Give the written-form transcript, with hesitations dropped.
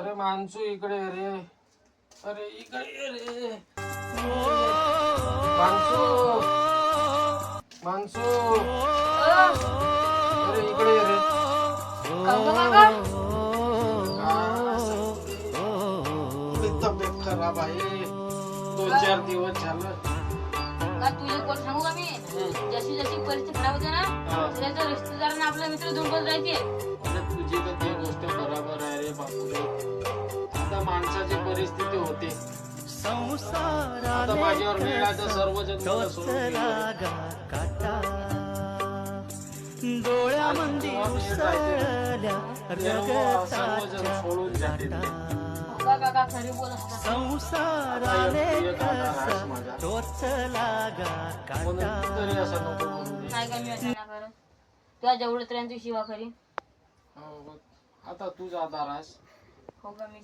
अरे माणसू इकडे ये रे. अरे इकडे ये रे माणसू. माणसू अरे इकडे ये रे. तब्येत खराब आहे. 2-4 दिवस झालं. तुझे कोण सांगू का मी जशी जशी परिस्थिती खराब होते ना त्याच्या रिश्तेदारांना आपला मित्र दुर्बल राहते. तुझी तर ती गोष्ट बरोबर आहे रे बापू. आता माणसाची परिस्थिती होते. आता माझ्यावर वेळ आहे तर सर्वजण मला सोडून गेले. सर्वजण सोडून जाते. काका खरी बोलत नाही का मी असं ना करत तुझ्या जेवढं तऱ्यांची शिवा खरी. आता तुझा दारास हो का मी